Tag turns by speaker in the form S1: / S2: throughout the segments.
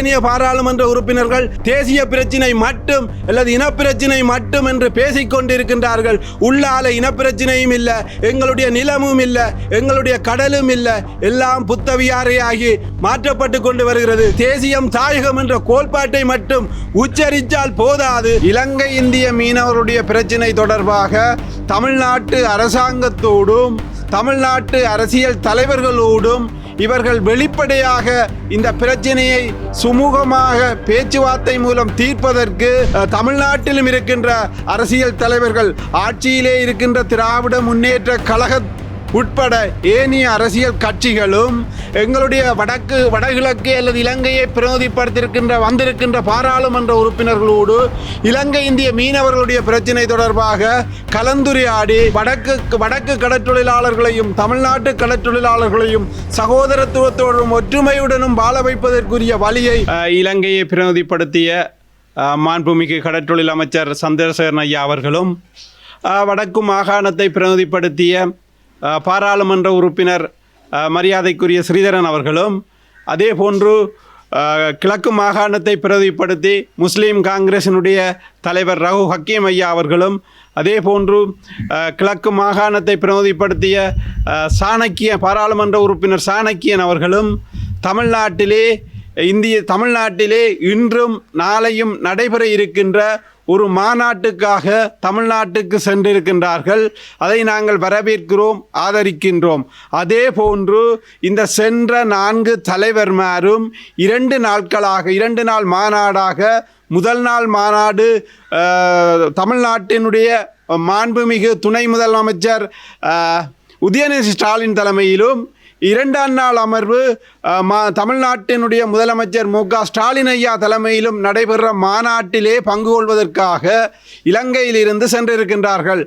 S1: ஏனைய பாராளுமன்ற உறுப்பினர்கள் தேசிய பிரச்சினை மட்டும் அல்லது இனப்பிரச்சினை மட்டும் என்று பேசிக் கொண்டிருக்கின்றார்கள். உள்ளால இனப்பிரச்சினையும் இல்லை, எங்களுடைய நிலமும் இல்லை, எங்களுடைய கடலும் இல்லை, எல்லாம் புத்தவியாரையாகி மாற்றப்பட்டு கொண்டு வருகிறது. தேசியம் தாயகம் என்ற கோட்பாட்டை மட்டும் உச்சரித்தால் போதாது. இலங்கை இந்திய மீனவருடைய பிரச்சினை தொடர்பாக தமிழ்நாட்டு அரசாங்கத்தோடும் தமிழ்நாட்டு அரசியல் தலைவர்களோடும் இவர்கள் வெளிப்படையாக இந்த பிரச்சனையை சுமூகமாக பேச்சுவார்த்தை மூலம் தீர்ப்பதற்கு தமிழ்நாட்டிலும் இருக்கின்ற அரசியல் தலைவர்கள், ஆட்சியிலே இருக்கின்ற திராவிட முன்னேற்ற கழக உட்பட ஏனைய அரசியல் கட்சிகளும் எங்களுடைய வடகிழக்கு அல்லது இலங்கையை பிரதிநிதிப்படுத்தியிருக்கின்ற வந்திருக்கின்ற பாராளுமன்ற உறுப்பினர்களோடு இலங்கை இந்திய மீனவர்களுடைய பிரச்சினை தொடர்பாக கலந்துரையாடி வடக்கு கடற்றொழிலாளர்களையும் தமிழ்நாட்டு கடற்றொழிலாளர்களையும் சகோதரத்துவத்தோடும் ஒற்றுமையுடனும் வாழ வைப்பதற்குரிய வழியை இலங்கையை பிரதிநிதிப்படுத்திய மாண்புமிகு கடற்றொழில் அமைச்சர் சந்திரசேகரன் ஐயா அவர்களும் வடக்கு மாகாணத்தை பிரதிநிதிப்படுத்திய பாராளுமன்ற உறுப்பினர் மரியாதைக்குரிய ஸ்ரீதரன் அவர்களும், அதே போன்று கிழக்கு மாகாணத்தை பிரதிநிதிப்படுத்தி முஸ்லீம் காங்கிரசினுடைய தலைவர் ரகு ஹக்கீம் ஐயா அவர்களும், அதே போன்று கிழக்கு மாகாணத்தை பிரதிநிதிப்படுத்திய பாராளுமன்ற உறுப்பினர் சாணக்கியன் அவர்களும் தமிழ்நாட்டிலே இன்றும் நாளையும் நடைபெற இருக்கின்ற ஒரு மாநாட்டுக்காக தமிழ்நாட்டுக்கு சென்றிருக்கின்றார்கள். அதை நாங்கள் வரவேற்கிறோம், ஆதரிக்கின்றோம். அதே போன்று இந்த சென்ற 4 தலைவர்மாரும் 2 நாள் மாநாடாக, முதல் நாள் மாநாடு தமிழ்நாட்டினுடைய மாண்புமிகு துணை முதலமைச்சர் உதயநிதி ஸ்டாலின் தலைமையிலும், 2ஆம் நாள் அமர்வு தமிழ்நாட்டினுடைய முதலமைச்சர் மு.க. ஸ்டாலின் ஐயா தலைமையிலும் நடைபெற மாநாட்டிலே பங்கு கொள்வதற்காக இலங்கையிலிருந்து சென்றிருக்கின்றார்கள்.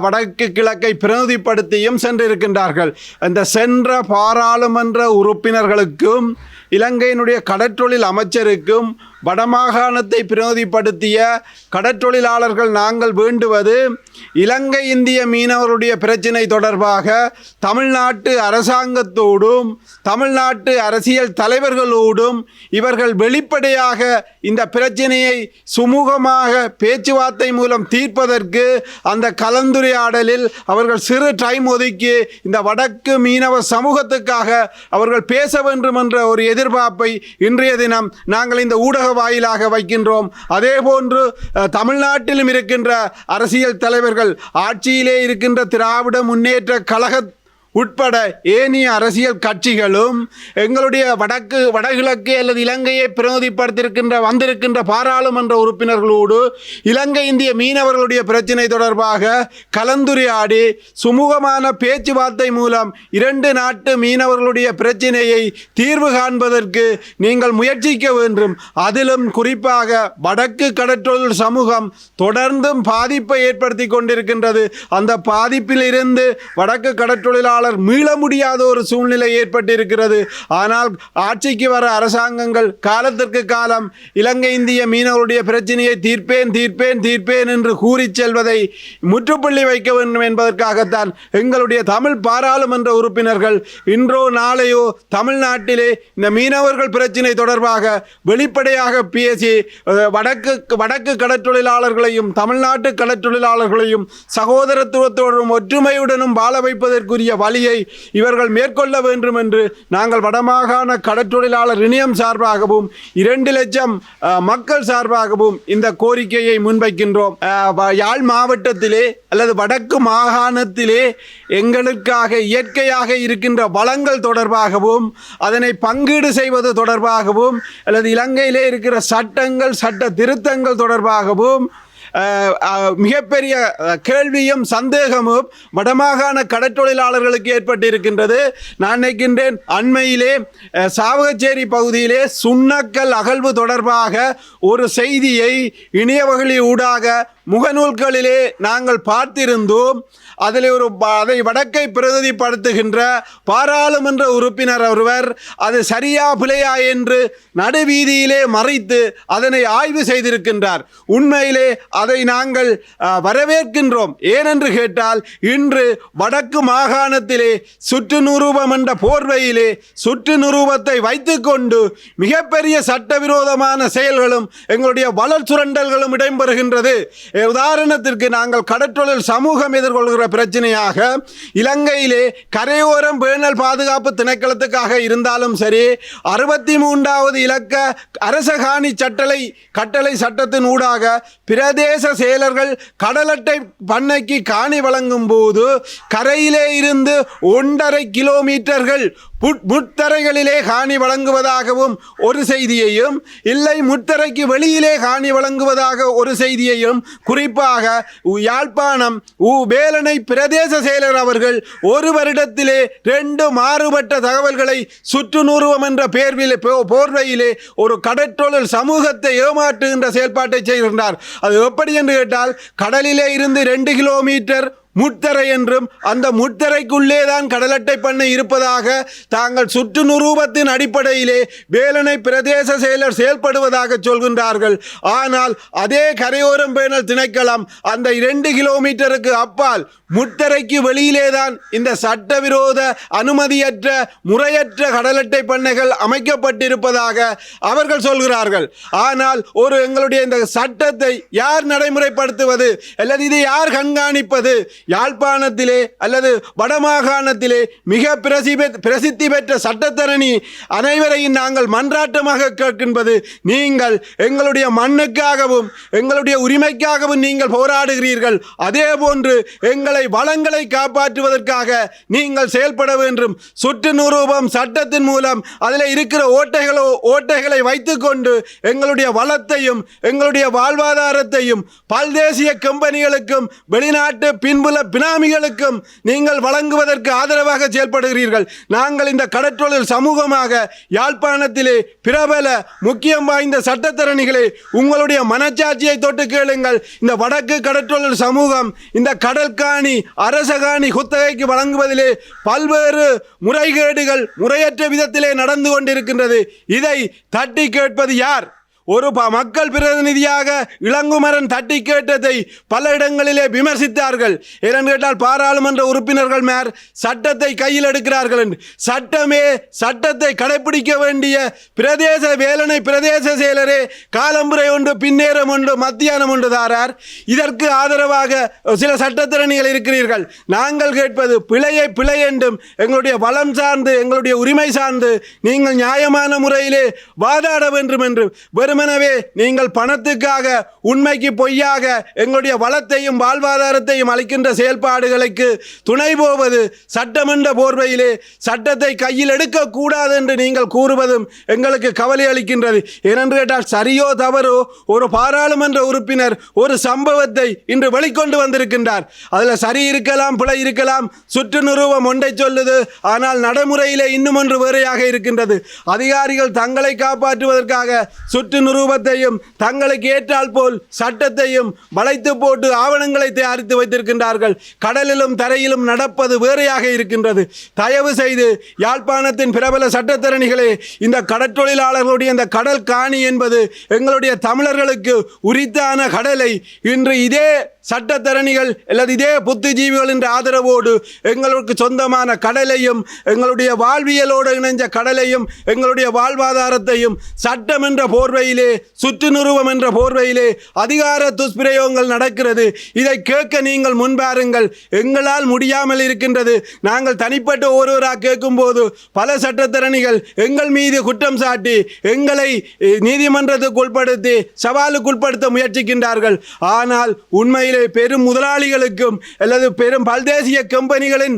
S1: வடக்கு கிழக்கை பிரதிநிதிப்படுத்தியும் சென்றிருக்கின்றார்கள். இந்த சென்ற பாராளுமன்ற உறுப்பினர்களுக்கும் இலங்கையினுடைய கடற்றொழில் அமைச்சருக்கும் வடமாகாணத்தை பிரதிநிதிப்படுத்திய கடற்றொழிலாளர்கள் நாங்கள் வேண்டுவது, இலங்கை இந்திய மீனவருடைய பிரச்சினை தொடர்பாக தமிழ்நாட்டு அரசாங்கத்தோடும் தமிழ்நாட்டு அரசியல் தலைவர்களோடும் இவர்கள் வெளிப்படையாக இந்த பிரச்சனையை சுமூகமாக பேச்சுவார்த்தை மூலம் தீர்ப்பதற்கு அந்த கலந்துரையாடலில் அவர்கள் சிறு டைம் ஒதுக்கி இந்த வடக்கு மீனவ சமூகத்துக்காக அவர்கள் பேச வேண்டும் என்ற ஒரு எதிர்பார்ப்பை இன்றைய தினம் நாங்கள் இந்த ஊடக வாயிலாக வைக்கின்றோம். அதே போன்று தமிழ்நாட்டிலும் இருக்கின்ற அரசியல் தலைவர்கள், ஆட்சியிலே இருக்கின்ற திராவிட முன்னேற்ற கழக உட்பட ஏனைய அரசியல் கட்சிகளும் எங்களுடைய வடகிழக்கு அல்லது இலங்கையை பிரதிநிதிப்படுத்தியிருக்கின்ற வந்திருக்கின்ற பாராளுமன்ற உறுப்பினர்களோடு இலங்கை இந்திய மீனவர்களுடைய பிரச்சினை தொடர்பாக கலந்துரையாடி சுமூகமான பேச்சுவார்த்தை மூலம் 2 நாட்டு மீனவர்களுடைய பிரச்சினையை தீர்வு காண்பதற்கு நீங்கள் முயற்சிக்க வேண்டும். அதிலும் குறிப்பாக வடக்கு கடற்றொழில் சமூகம் தொடர்ந்தும் பாதிப்பை ஏற்படுத்தி கொண்டிருக்கின்றது. அந்த பாதிப்பில் இருந்து வடக்கு கடற்றொழிலாளர் மீள முடியாத ஒரு சூழ்நிலை ஏற்பட்டிருக்கிறது. ஆனால் ஆட்சிக்கு வர அரசாங்கங்கள் காலத்திற்கு காலம் இலங்கை இந்திய மீனவருடைய பிரச்சனையை தீர்ப்பேன் என்று கூறி செல்வதை முற்றுப்புள்ளி வைக்க வேண்டும் என்பதற்காகத்தான் எங்களுடைய தமிழ் பாராளுமன்ற உறுப்பினர்கள் இன்றோ நாளையோ தமிழ்நாட்டிலே இந்த மீனவர்கள் பிரச்சனை தொடர்பாக வெளிப்படையாக பேசி வடக்கு கடற்றொழிலாளர்களையும் தமிழ்நாட்டு கடற்றொழிலாளர்களையும் சகோதரத்துவத்தோடும் ஒற்றுமையுடனும் வாழ வைப்பதற்குரிய வழியை இவர்கள் மேற்கொள்ள வேண்டும் என்று நாங்கள் வடமாகாண கடற்றொழிலாளர் இணையம் சார்பாகவும் 2 லட்சம் மக்கள் சார்பாகவும் இந்த கோரிக்கையை முன்வைக்கின்றோம். யாழ் மாவட்டத்திலே அல்லது வடக்கு மாகாணத்திலே எங்களுக்காக இயற்கையாக இருக்கின்ற வளங்கள் தொடர்பாகவும் அதனை பங்கீடு செய்வது தொடர்பாகவும் அல்லது இலங்கையிலே இருக்கிற சட்ட திருத்தங்கள் தொடர்பாகவும் மிகப்பெரிய கேள்வியும் சந்தேகமும் வடமாகாண கடற்றொழிலாளர்களுக்கு ஏற்பட்டிருக்கின்றது. நான் நினைக்கின்றேன் அண்மையிலே சாவகச்சேரி பகுதியிலே சுண்ணக்கல் அகழ்வு தொடர்பாக ஒரு செய்தியை இணையவழி ஊடாக முகநூல்களிலே நாங்கள் பார்த்திருந்தோம். அதில் அதை வடக்கை பிரதிநிதிப்படுத்துகின்ற பாராளுமன்ற உறுப்பினர் ஒருவர் அது சரியா பிழையா என்று நடுவீதியிலே மறைத்து அதனை ஆய்வு செய்திருக்கின்றார். உண்மையிலே அதை நாங்கள் வரவேற்கின்றோம். ஏனென்று கேட்டால் இன்று வடக்கு மாகாணத்திலே சுற்று நிரூபம் என்ற போர்வையிலே சுற்று நிரூபத்தை வைத்துக்கொண்டு மிகப்பெரிய சட்டவிரோதமான செயல்களும் எங்களுடைய வளர் சுரண்டல்களும் இடம்பெறுகின்றது. உதாரணத்திற்கு நாங்கள் கடற்றொழில் சமூகம் எதிர்கொள்கிற பிரச்சனையாக இலங்கையிலே கரையோரம் பேணல் பாதுகாப்பு திணைக்களத்துக்காக இருந்தாலும் சரி 63வது இலக்க அரசகாணி கட்டளை சட்டத்தின் ஊடாக பிரதேச செயலர்கள் கடலட்டை பண்ணைக்கு காணி வழங்கும் போது கரையிலே இருந்து 1.5 கிலோமீட்டர்கள் முத்தரைகளிலே காணி வழங்குவதாகவும் ஒரு செய்தியையும், இல்லை முத்தரைக்கு வெளியிலே காணி வழங்குவதாக ஒரு செய்தியையும், குறிப்பாக யாழ்ப்பாணம் வேலனை பிரதேச செயலர் அவர்கள் ஒரு வருடத்திலே 2 மாறுபட்ட தகவல்களை சுற்று நிரூபம் என்ற போர்வையிலே ஒரு கடற்றொழில் சமூகத்தை ஏமாற்றுகின்ற செயல்பாட்டை செய்கின்றார். அது எப்படி என்று கேட்டால் கடலிலே இருந்து 2 கிலோமீட்டர் முத்தரை என்றும் அந்த முத்தரைக்குள்ளே தான் கடலட்டை பண்ணை இருப்பதாக தாங்கள் சுற்று நிரூபத்தின் அடிப்படையிலே வேலனை பிரதேச செயலர் செயல்படுவதாக சொல்கின்றார்கள். ஆனால் அதே கரையோரம் பேணல் திணைக்களம் அந்த 2 கிலோமீட்டருக்கு அப்பால் முத்தரைக்கு வெளியிலே தான் இந்த சட்டவிரோத அனுமதியற்ற முறையற்ற கடலட்டை பண்ணைகள் அமைக்கப்பட்டிருப்பதாக அவர்கள் சொல்கிறார்கள். ஆனால் எங்களுடைய இந்த சட்டத்தை யார் நடைமுறைப்படுத்துவது அல்லது இதை யார் கண்காணிப்பது? யாழ்ப்பாணத்திலே அல்லது வடமாகாணத்திலே மிக பிரசித்தி பெற்ற சட்டத்தரணி அனைவரையும் நாங்கள் மன்றாட்டமாக கேட்கின்றது, நீங்கள் எங்களுடைய மண்ணுக்காகவும் எங்களுடைய உரிமைக்காகவும் நீங்கள் போராடுகிறீர்கள். அதே போன்று எங்களை வளங்களை காப்பாற்றுவதற்காக நீங்கள் செயல்பட வேண்டும். சுற்று நிரூபம் சட்டத்தின் மூலம் அதில் இருக்கிற ஓட்டைகளை வைத்துக்கொண்டு எங்களுடைய வளத்தையும் எங்களுடைய வாழ்வாதாரத்தையும் பல்தேசிய கம்பெனிகளுக்கும் வெளிநாட்டு பின்புல பினாமிகளுக்கும் நீங்கள் வழங்குவதற்கு ஆதரவாக செயல்படுகிறீர்கள். நாங்கள் இந்த கடற்றொழில் சமூகமாக யாழ்ப்பாணத்திலே பிரபல முக்கியம் வாய்ந்த சட்டத்தரணிகளே, உங்களுடைய மனச்சாட்சியை தொட்டு கேளுங்கள். இந்த வடக்கு கடற்றொழில் சமூகம் இந்த கடற்காணி அரசகாணி குத்தகைக்கு வழங்குவதிலே பல்வேறு முறைகேடுகள் முறையற்ற விதத்திலே நடந்து கொண்டிருக்கின்றது. இதை தட்டி கேட்பது யார்? ஒரு மக்கள் பிரதிநிதியாக இளங்குமரன் தட்டி கேட்டதை பல இடங்களிலே விமர்சித்தார்கள். ஏனென்று கேட்டால் பாராளுமன்ற உறுப்பினர்கள் மேல் சட்டத்தை கையில் எடுக்கிறார்கள் என்று. சட்டத்தை கடைபிடிக்க வேண்டிய வேலனை பிரதேச செயலரே காலம்புரை ஒன்று பின்னேறம் ஒன்று மத்தியானம் ஒன்று தாரார். இதற்கு ஆதரவாக சில சட்டத்திறனிகள் இருக்கிறீர்கள். நாங்கள் கேட்பது பிழையை பிழை என்றும் எங்களுடைய வளம் சார்ந்து எங்களுடைய உரிமை சார்ந்து நீங்கள் நியாயமான முறையிலே வாதாட வேண்டும் என்று. வெறுமனவே நீங்கள் பணத்துக்காக உண்மைக்கு பொய்யாக எங்களுடைய வளத்தையும் வாழ்வாதாரத்தையும் அளிக்கின்ற செயல்பாடுகளுக்கு துணை போவது சட்டமன்ற போர்வையிலே சட்டத்தை கையில் எடுக்கக்கூடாது என்று நீங்கள் கூறுவதும் எங்களுக்கு கவலை அளிக்கின்றது. ஏனென்று கேட்டால் சரியோ தவறோ ஒரு பாராளுமன்ற உறுப்பினர் ஒரு சம்பவத்தை இன்று வெளிக்கொண்டு வந்திருக்கின்றார். அதில் சரி இருக்கலாம் பிழை இருக்கலாம், சுற்று நிரூபம் ஒன்றை சொல்லுது, ஆனால் நடைமுறையிலே இன்னும் ஒன்று வேறையாக இருக்கின்றது. அதிகாரிகள் தங்களை காப்பாற்றுவதற்காக சுற்று நிரூபத்தையும் தங்களுக்கு ஏற்றால் போல் சட்டத்தையும் வளைத்து போட்டு ஆவணங்களை தயாரித்து வைத்திருக்கின்றார்கள். கடலிலும் தரையிலும் நடப்பது வேறையாக இருக்கின்றது. தயவு செய்து யாழ்ப்பாணத்தின் பிரபல சட்டத்தரணிகளே, இந்த கடற்தொழிலாளர்களுடைய இந்த கடல் காணி என்பது எங்களுடைய தமிழர்களுக்கு உரித்தான கடலை இன்று இதே சட்டத்தரணிகள் அல்லது இதே புத்திஜீவிகள் என்ற ஆதரவோடு எங்களுக்கு சொந்தமான கடலையும் எங்களுடைய வாழ்வியலோடு இணைஞ்ச கடலையும் எங்களுடைய வாழ்வாதாரத்தையும் சட்டம் என்ற போர்வையிலே சுற்று நிறுவம் என்ற போர்வையிலே அதிகார துஷ்பிரயோகங்கள் நடக்கிறது. இதை கேட்க நீங்கள் முன்பாருங்கள். எங்களால் முடியாமல் இருக்கின்றது. நாங்கள் தனிப்பட்ட ஒருவராக கேட்கும் போது பல சட்டத்தரணிகள் எங்கள் மீது குற்றம் சாட்டி எங்களை நீதிமன்றத்துக்கு உட்படுத்தி சவாலுக்கு உட்படுத்த முயற்சிக்கின்றார்கள். ஆனால் உண்மையில் உண்மையிலே பெரும் முதலாளிகளுக்கும் அல்லது பெரும் பல்தேசிய கம்பெனிகளின்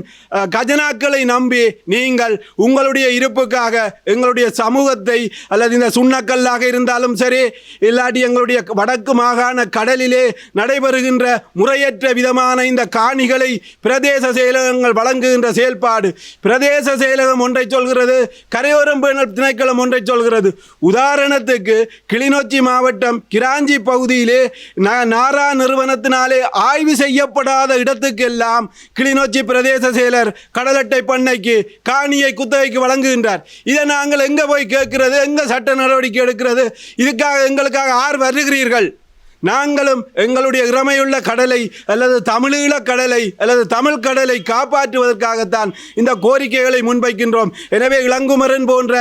S1: கஜனாக்களை நம்பி நீங்கள் உங்களுடைய இருப்புக்காக எங்களுடைய சமூகத்தை அல்லது இந்த சுண்ணக்கல்லாக இருந்தாலும் சரி, இல்லாட்டி எங்களுடைய வடக்கு மாகாண கடலிலே நடைபெறுகின்ற முறையற்ற விதமான இந்த காணிகளை பிரதேச செயலகங்கள் வழங்குகின்ற செயல்பாடு, பிரதேச செயலகம் ஒன்றை சொல்கிறது, கரையோரம் பேணல் திணைக்களம் ஒன்றை சொல்கிறது. உதாரணத்துக்கு கிளிநொச்சி மாவட்டம் கிராஞ்சி பகுதியிலே நாரா நிறுவனத்தினாலே ஆய்வு செய்யப்படாத இடத்துக்கெல்லாம் கிளிநொச்சி பிரதேச செயலர் கடல் அட்டை பண்ணைக்கு காணியை குத்தகைக்கு வழங்குகின்றார். இதை நாங்கள் எங்க போய் கேட்கிறது, எங்க சட்ட நடவடிக்கை எடுக்கிறது? இதுக்காக எங்களுக்காக ஆர் வருகிறீர்கள்? நாங்களும் எங்களுடைய இறமையுள்ள கடலை அல்லது தமிழீழ கடலை அல்லது தமிழ் கடலை காப்பாற்றுவதற்காகத்தான் இந்த கோரிக்கைகளை முன்வைக்கின்றோம். எனவே இளங்குமரன் போன்ற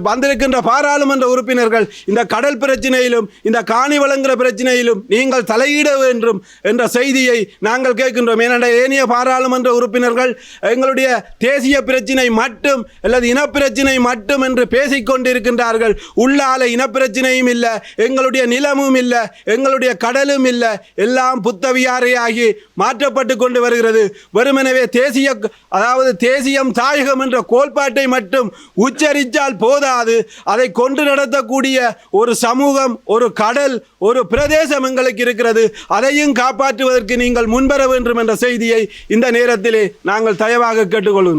S1: வந்திருக்கின்ற பாராளுமன்ற உறுப்பினர்கள் இந்த கடல் பிரச்சனையிலும் இந்த காணி வழங்குகிற பிரச்சனையிலும் நீங்கள் தலையிட வேண்டும் என்ற செய்தியை நாங்கள் கேட்கின்றோம். ஏனென்றால் ஏனைய பாராளுமன்ற உறுப்பினர்கள் எங்களுடைய தேசிய பிரச்சினை மட்டும் அல்லது இனப்பிரச்சினை மட்டும் என்று பேசிக்கொண்டிருக்கின்றார்கள். உள்ளால இனப்பிரச்சனையும் இல்லை, எங்களுடைய நிலமும் இல்லை, எங்களுடைய கடலும் இல்லை, எல்லாம் புத்தவியாரையாகி மாற்றப்பட்டு கொண்டு வருகிறது. வெறுமனவே தேசியம் தாயகம் என்ற கோட்பாட்டை மட்டும் உச்சரித்தால் போதாது, அதை கொண்டு நடத்தக்கூடிய ஒரு சமூகம், ஒரு கடல், ஒரு பிரதேசம் எங்களுக்கு இருக்கிறது. அதையும் காப்பாற்றுவதற்கு நீங்கள் முன்வர வேண்டும் என்ற செய்தியை இந்த நேரத்திலே நாங்கள் தயவாக கேட்டுக்கொள்கின்றோம்.